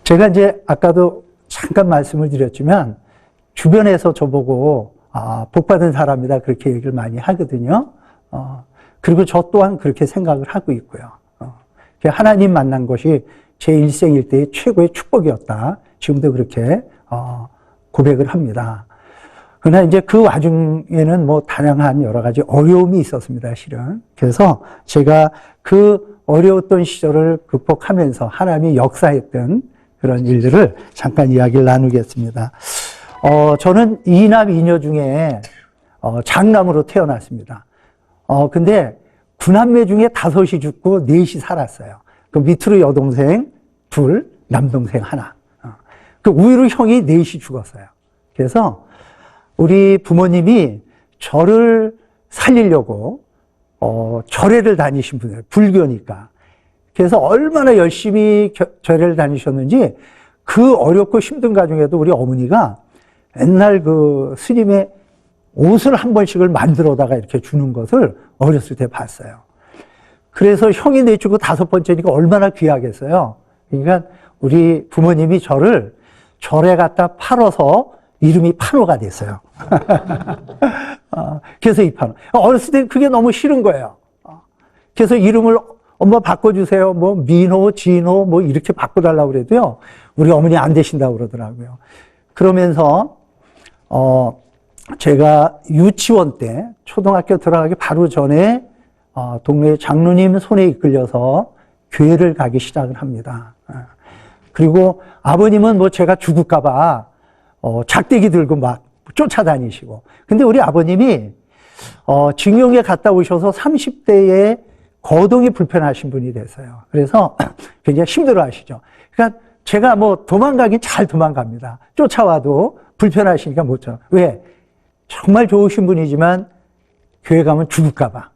제가 이제 아까도 잠깐 말씀을 드렸지만 주변에서 저보고 복 받은 사람이다 그렇게 얘기를 많이 하거든요. 그리고 저 또한 그렇게 생각을 하고 있고요. 하나님 만난 것이 제 일생 일대의 최고의 축복이었다. 지금도 그렇게 고백을 합니다. 그러나 이제 그 와중에는 뭐 다양한 여러 가지 어려움이 있었습니다, 실은. 그래서 제가 그 어려웠던 시절을 극복하면서 하나님이 역사했던 그런 일들을 잠깐 이야기를 나누겠습니다. 저는 이남 이녀 중에 장남으로 태어났습니다. 근데 구남매 중에 5이 죽고 4이 살았어요. 그 밑으로 여동생 2, 남동생 1. 그 우위로 형이 4이 죽었어요. 그래서 우리 부모님이 저를 살리려고 절에를 다니신 분이에요. 불교니까. 그래서 얼마나 열심히 절에를 다니셨는지 그 어렵고 힘든 가정에도 우리 어머니가 옛날 그 스님의 옷을 한 번씩을 만들어다가 이렇게 주는 것을 어렸을 때 봤어요. 그래서 형이 내주고 5번째니까 얼마나 귀하겠어요. 그러니까 우리 부모님이 저를 절에 갖다 팔아서 이름이 판호가 됐어요. 그래서 이 판호. 어렸을 때 그게 너무 싫은 거예요. 그래서 이름을 엄마 바꿔주세요. 뭐 민호, 진호 뭐 이렇게 바꿔달라고 그래도요. 우리 어머니 안 되신다고 그러더라고요. 그러면서 제가 유치원 때 초등학교 들어가기 바로 전에 동네 장로님 손에 이끌려서 교회를 가기 시작을 합니다. 그리고 아버님은 뭐 제가 죽을까 봐 작대기 들고 막 쫓아다니시고. 근데 우리 아버님이 징용에 갔다 오셔서 30대에 거동이 불편하신 분이 됐어요. 그래서 굉장히 힘들어 하시죠. 그러니까 제가 뭐 도망가긴 잘 도망갑니다. 쫓아와도 불편하시니까 못 쳐. 왜? 정말 좋으신 분이지만 교회 가면 죽을까 봐.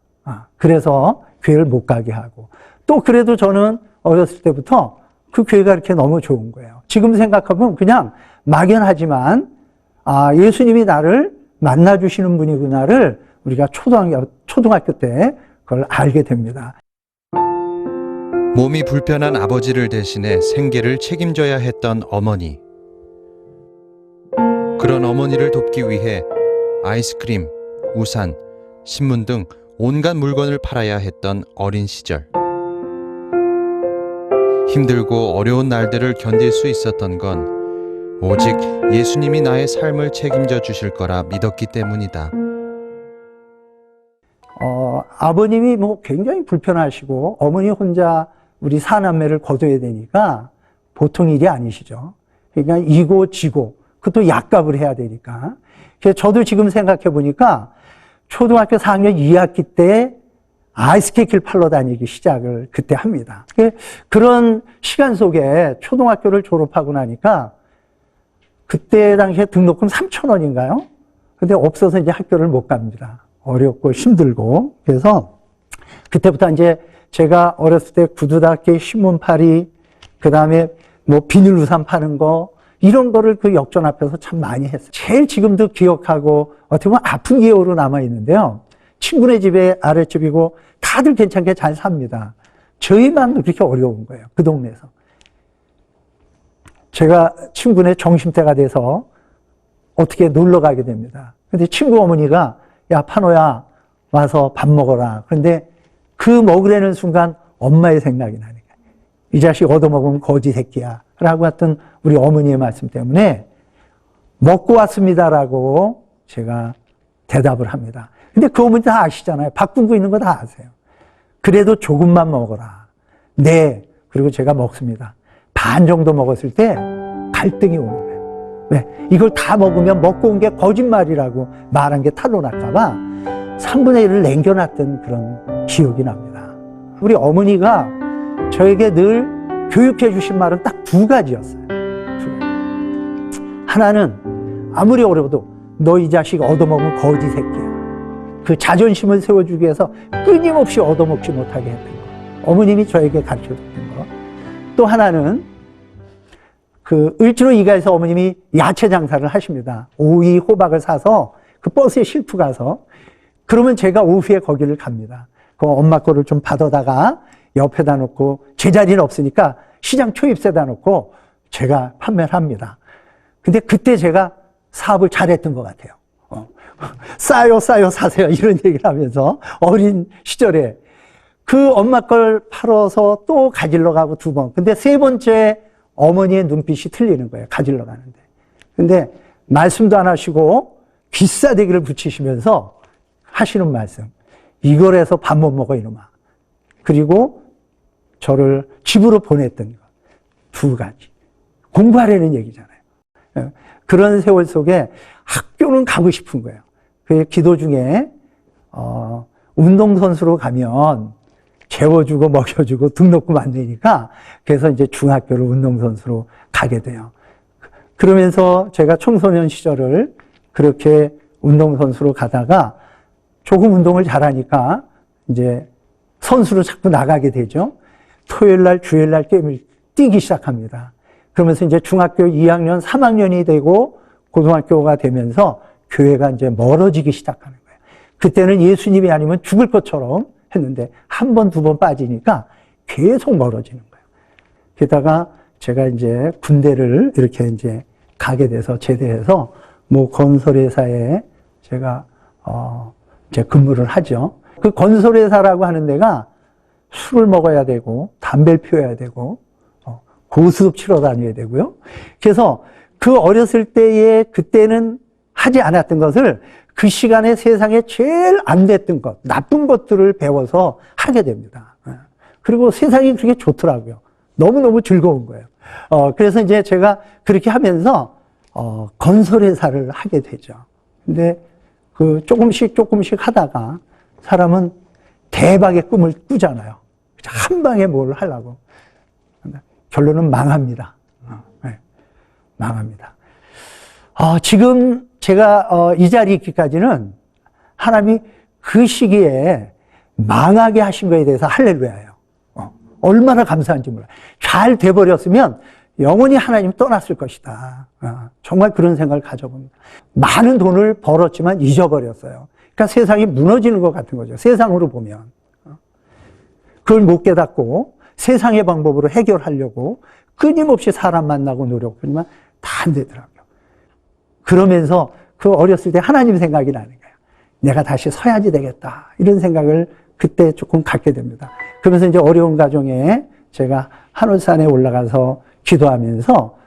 그래서 교회를 못 가게 하고. 또 그래도 저는 어렸을 때부터 그 교회가 이렇게 너무 좋은 거예요. 지금 생각하면 그냥 막연하지만 예수님이 나를 만나주시는 분이구나를 우리가 초등학교 때 그걸 알게 됩니다. 몸이 불편한 아버지를 대신해 생계를 책임져야 했던 어머니. 그런 어머니를 돕기 위해 아이스크림, 우산, 신문 등 온갖 물건을 팔아야 했던 어린 시절. 힘들고 어려운 날들을 견딜 수 있었던 건 오직 예수님이 나의 삶을 책임져 주실 거라 믿었기 때문이다. 아버님이 뭐 굉장히 불편하시고 어머니 혼자 우리 4남매를 거둬야 되니까 보통 일이 아니시죠. 그러니까 이고 지고 그것도 약값을 해야 되니까. 그래서 저도 지금 생각해 보니까 초등학교 4학년 2학기 때 아이스케이크를 팔러 다니기 시작을 그때 합니다. 그런 시간 속에 초등학교를 졸업하고 나니까 그때 당시에 등록금 3,000원인가요? 근데 없어서 이제 학교를 못 갑니다. 어렵고 힘들고. 그래서 그때부터 이제 제가 어렸을 때 구두닦이, 신문팔이, 그 다음에 뭐 비닐우산 파는 거, 이런 거를 그 역전 앞에서 참 많이 했어요. 제일 지금도 기억하고 어떻게 보면 아픈 기억으로 남아있는데요. 친구네 집에 아랫집이고 다들 괜찮게 잘 삽니다. 저희만 그렇게 어려운 거예요. 그 동네에서. 제가 친구네 점심때가 돼서 어떻게 놀러 가게 됩니다. 근데 친구 어머니가 야, 판호야, 와서 밥 먹어라. 그런데 그 먹으려는 순간 엄마의 생각이 나니까. 이 자식 얻어먹으면 거지 새끼야. 라고 했던 우리 어머니의 말씀 때문에 먹고 왔습니다라고 제가 대답을 합니다. 근데 그 어머니 다 아시잖아요. 밥 굶고 있는 거 다 아세요. 그래도 조금만 먹어라. 네. 그리고 제가 먹습니다. 반 정도 먹었을 때 갈등이 오는 거예요. 왜? 이걸 다 먹으면 먹고 온 게 거짓말이라고 말한 게 탄로날까 봐 3분의 1을 남겨놨던 그런 기억이 납니다. 우리 어머니가 저에게 늘 교육해 주신 말은 딱 2가지였어요. 2가지. 하나는 아무리 어려워도 너 이 자식 얻어먹으면 거지 새끼야. 그 자존심을 세워주기 위해서 끊임없이 얻어먹지 못하게 했던 거. 어머님이 저에게 가르쳐줬던 거. 또 하나는 그 을지로 이가에서 어머님이 야채 장사를 하십니다. 오이, 호박을 사서 그 버스에 싣고 가서 그러면 제가 오후에 거기를 갑니다. 그 엄마 거를 좀 받아다가 옆에다 놓고 제 자리는 없으니까 시장 초입세다 놓고 제가 판매를 합니다. 근데 그때 제가 사업을 잘했던 것 같아요. 싸요, 사세요. 이런 얘기를 하면서 어린 시절에 그 엄마 걸 팔아서 또 가지러 가고 2번. 근데 3번째 어머니의 눈빛이 틀리는 거예요. 가지러 가는데. 근데 말씀도 안 하시고 귀싸대기를 붙이시면서 하시는 말씀. 이걸 해서 밥 못 먹어, 이놈아. 그리고 저를 집으로 보냈던 것. 2가지. 공부하려는 얘기잖아요. 그런 세월 속에 학교는 가고 싶은 거예요. 그 기도 중에, 운동선수로 가면 재워주고 먹여주고 등록금 안 되니까 그래서 이제 중학교를 운동선수로 가게 돼요. 그러면서 제가 청소년 시절을 그렇게 운동선수로 가다가 조금 운동을 잘하니까 이제 선수로 자꾸 나가게 되죠. 토요일 날, 주일 날 게임을 뛰기 시작합니다. 그러면서 이제 중학교 2학년, 3학년이 되고 고등학교가 되면서 교회가 이제 멀어지기 시작하는 거예요. 그때는 예수님이 아니면 죽을 것처럼 했는데 1번, 2번 빠지니까 계속 멀어지는 거예요. 게다가 제가 이제 군대를 이렇게 이제 가게 돼서 제대해서 뭐 건설회사에 제가 이제 근무를 하죠. 그 건설회사라고 하는 데가 술을 먹어야 되고 담배를 피워야 되고 고수업 치러 다녀야 되고요. 그래서 그 어렸을 때에 그때는 하지 않았던 것을 그 시간에 세상에 제일 안 됐던 것, 나쁜 것들을 배워서 하게 됩니다. 그리고 세상이 그렇게 좋더라고요. 너무너무 즐거운 거예요. 그래서 이제 제가 그렇게 하면서 건설회사를 하게 되죠. 근데 그 조금씩 하다가 사람은 대박의 꿈을 꾸잖아요. 한 방에 뭘 하려고. 결론은 망합니다. 네, 망합니다. 지금 제가 이 자리에 있기까지는 하나님이 그 시기에 망하게 하신 거에 대해서 할렐루야예요. 얼마나 감사한지 몰라요. 잘 돼버렸으면 영원히 하나님 떠났을 것이다. 정말 그런 생각을 가져봅니다. 많은 돈을 벌었지만 잊어버렸어요. 그러니까 세상이 무너지는 것 같은 거죠. 세상으로 보면. 그걸 못 깨닫고 세상의 방법으로 해결하려고 끊임없이 사람 만나고 노력하지만 다 안 되더라고요. 그러면서 그 어렸을 때 하나님 생각이 나는 거예요. 내가 다시 서야지 되겠다. 이런 생각을 그때 조금 갖게 됩니다. 그러면서 이제 어려운 가정에 제가 한울산에 올라가서 기도하면서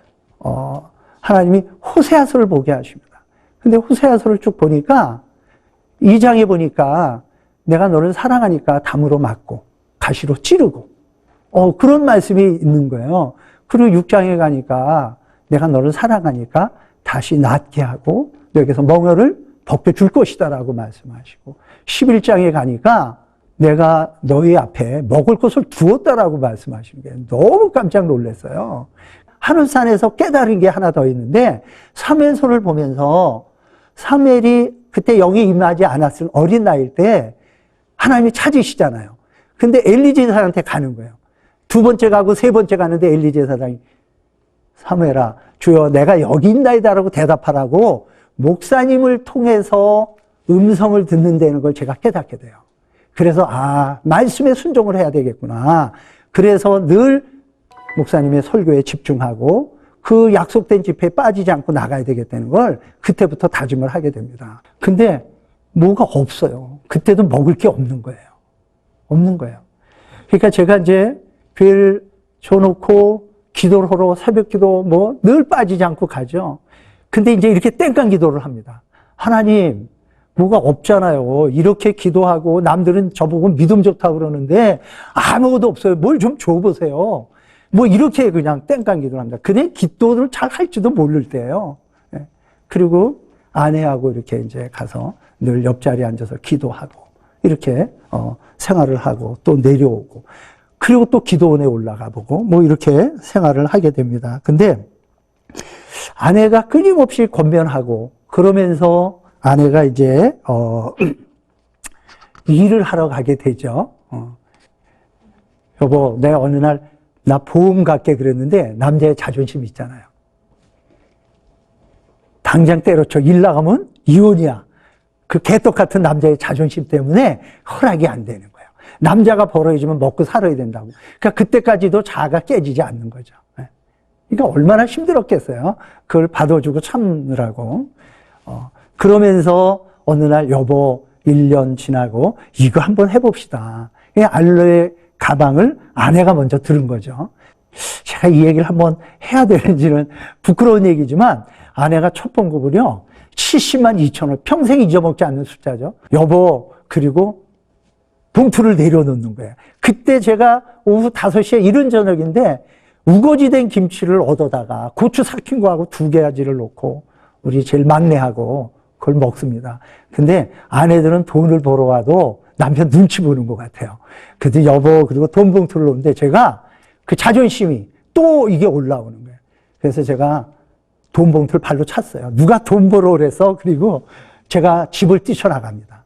하나님이 호세아서를 보게 하십니다. 근데 호세아서를 쭉 보니까 2장에 보니까 내가 너를 사랑하니까 담으로 맞고 가시로 찌르고 그런 말씀이 있는 거예요. 그리고 6장에 가니까 내가 너를 사랑하니까 다시 낫게 하고 너에게서 멍에를 벗겨줄 것이다라고 말씀하시고 11장에 가니까 내가 너희 앞에 먹을 것을 두었다라고 말씀하시는 게 너무 깜짝 놀랐어요. 하늘산에서 깨달은 게 하나 더 있는데 사무엘서를 보면서 사무엘이 그때 영이 임하지 않았을 어린 나이일 때 하나님이 찾으시잖아요. 근데 엘리 제사장한테 가는 거예요. 2번째 가고 3번째 가는데 엘리 제사장이 사무엘아 주여 내가 여기 있나이다라고 대답하라고 목사님을 통해서 음성을 듣는다는 걸 제가 깨닫게 돼요. 그래서 말씀에 순종을 해야 되겠구나. 그래서 늘 목사님의 설교에 집중하고 그 약속된 집회에 빠지지 않고 나가야 되겠다는 걸 그때부터 다짐을 하게 됩니다. 근데 뭐가 없어요. 그때도 먹을 게 없는 거예요. 없는 거예요. 그러니까 제가 이제 교회를 줘놓고 기도를 하러 새벽 기도 늘 빠지지 않고 가죠. 근데 이제 이렇게 땡깡 기도를 합니다. 하나님, 뭐가 없잖아요. 이렇게 기도하고 남들은 저보고 믿음 좋다고 그러는데 아무것도 없어요. 뭘 좀 줘보세요. 이렇게 그냥 땡깡 기도를 합니다. 근데 기도를 잘 할지도 모를 때예요. 그리고 아내하고 이렇게 이제 가서 늘 옆자리에 앉아서 기도하고 이렇게 생활을 하고 또 내려오고 그리고 또 기도원에 올라가 보고 이렇게 생활을 하게 됩니다. 근데 아내가 끊임없이 권면하고 그러면서 아내가 이제 일을 하러 가게 되죠. 여보, 내가 어느 날 나 보험 갈게 그랬는데 남자의 자존심 있잖아요. 당장 때려쳐. 일 나가면 이혼이야. 그 개떡 같은 남자의 자존심 때문에 허락이 안 되는 거예요. 남자가 벌어지면 먹고 살아야 된다고. 그러니까 그때까지도 자아가 깨지지 않는 거죠. 그러니까 얼마나 힘들었겠어요. 그걸 받아주고 참느라고. 그러면서 어느 날 여보 1년 지나고 이거 한번 해봅시다. 알로에 가방을 아내가 먼저 들은 거죠. 제가 이 얘기를 한번 해야 되는지는 부끄러운 얘기지만 아내가 첫 봉급을요 70만 2천 원, 평생 잊어먹지 않는 숫자죠. 여보, 그리고 봉투를 내려놓는 거예요. 그때 제가 오후 5시에 이른 저녁인데 우거지 된 김치를 얻어다가 고추 삭힌 거하고 2가지를 놓고 우리 제일 막내하고 그걸 먹습니다. 근데 아내들은 돈을 벌어 와도 남편 눈치 보는 것 같아요. 그래도 여보, 그리고 돈 봉투를 놓는데 제가 그 자존심이 또 이게 올라오는 거예요. 그래서 제가 돈 봉투를 발로 찼어요. 누가 돈 벌어 오래서. 그리고 제가 집을 뛰쳐나갑니다.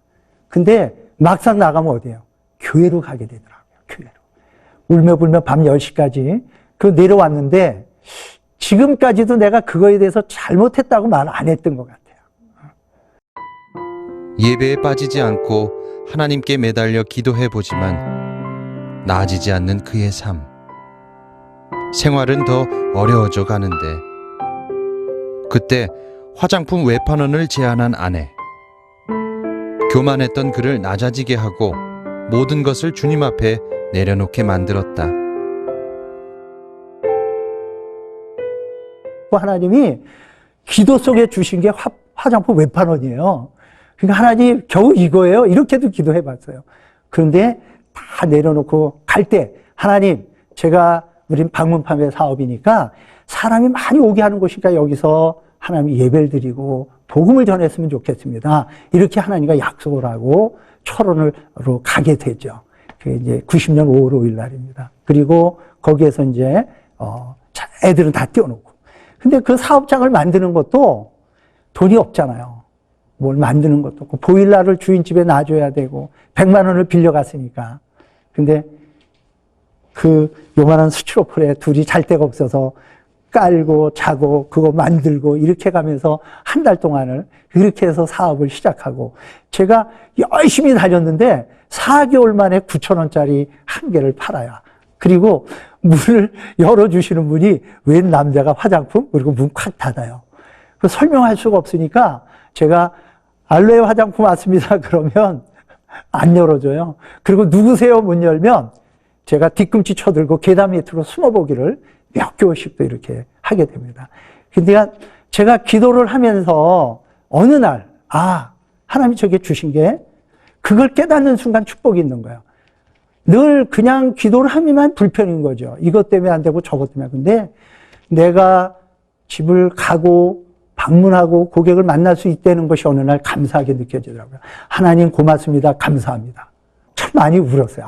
근데 막상 나가면 어디예요? 교회로 가게 되더라고요. 교회로. 울며불며 밤 10시까지 그 내려왔는데 지금까지도 내가 그거에 대해서 잘못했다고 말 안 했던 것 같아요. 예배에 빠지지 않고 하나님께 매달려 기도해 보지만 나아지지 않는 그의 삶. 생활은 더 어려워져 가는데 그때 화장품 외판원을 제안한 아내. 교만했던 그를 낮아지게 하고 모든 것을 주님 앞에 내려놓게 만들었다. 하나님이 기도 속에 주신 게 화장품 외판원이에요. 그러니까 하나님 겨우 이거예요? 이렇게도 기도해 봤어요. 그런데 다 내려놓고 갈 때 하나님, 제가 우린 방문 판매 사업이니까 사람이 많이 오게 하는 곳이니까 여기서 하나님 예배를 드리고 복음을 전했으면 좋겠습니다. 이렇게 하나님과 약속을 하고 철원으로 가게 되죠. 그게 이제 90년 5월 5일 날입니다. 그리고 거기에서 이제 애들은 다 띄워놓고. 근데 그 사업장을 만드는 것도 돈이 없잖아요. 뭘 만드는 것도 없고 보일러를 주인집에 놔줘야 되고 100만 원을 빌려갔으니까. 근데 그 요만한 스티로폴에 둘이 잘 데가 없어서 깔고 자고 그거 만들고 이렇게 가면서 한 달 동안을 그렇게 해서 사업을 시작하고 제가 열심히 다녔는데 4개월 만에 9천 원짜리 한 개를 팔아야. 그리고 문을 열어주시는 분이 웬 남자가 화장품 그리고 문 콱 닫아요. 그 설명할 수가 없으니까 제가 알로에 화장품 왔습니다 그러면 안 열어줘요. 그리고 누구세요 문 열면 제가 뒤꿈치 쳐들고 계단 밑으로 숨어보기를 몇 개월씩도 이렇게 하게 됩니다. 근데 제가 기도를 하면서 어느 날, 하나님이 저게 주신 게 그걸 깨닫는 순간 축복이 있는 거예요. 늘 그냥 기도를 하면 불편인 거죠. 이것 때문에 안 되고 저것 때문에. 근데 내가 집을 가고 방문하고 고객을 만날 수 있다는 것이 어느 날 감사하게 느껴지더라고요. 하나님 고맙습니다. 감사합니다. 참 많이 울었어요.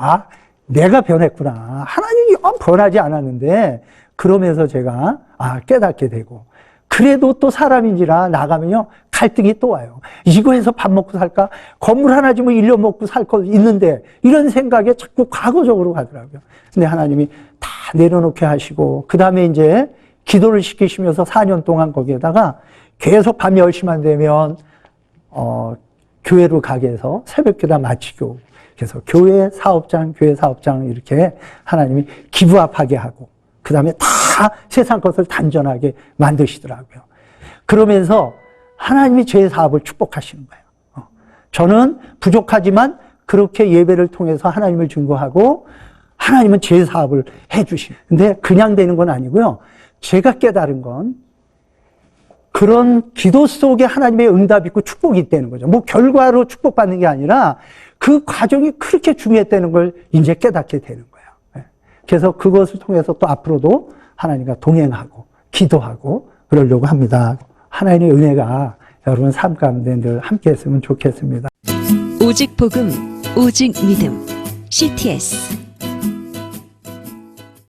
내가 변했구나. 하나님이 변하지 않았는데 그러면서 제가 깨닫게 되고 그래도 또 사람인지라 나가면요 갈등이 또 와요. 이거 해서 밥 먹고 살까? 건물 하나 지면 1년 먹고 살 거 있는데 이런 생각에 자꾸 과거적으로 가더라고요. 근데 하나님이 다 내려놓게 하시고 그 다음에 이제 기도를 시키시면서 4년 동안 거기에다가 계속 밤 10시만 되면 교회로 가게 해서 새벽기도 마치고 그래서 교회 사업장 이렇게 하나님이 기부합하게 하고 그 다음에 다 세상 것을 단전하게 만드시더라고요. 그러면서 하나님이 제 사업을 축복하시는 거예요. 저는 부족하지만 그렇게 예배를 통해서 하나님을 증거하고 하나님은 제 사업을 해주시는. 근데 그냥 되는 건 아니고요. 제가 깨달은 건 그런 기도 속에 하나님의 응답이 있고 축복이 있다는 거죠. 뭐 결과로 축복받는 게 아니라 그 과정이 그렇게 중요했다는 걸 이제 깨닫게 되는 거예요. 그래서 그것을 통해서 또 앞으로도 하나님과 동행하고 기도하고 그러려고 합니다. 하나님의 은혜가 여러분 삶 가운데 늘 함께 했으면 좋겠습니다. 오직 복음, 오직 믿음, CTS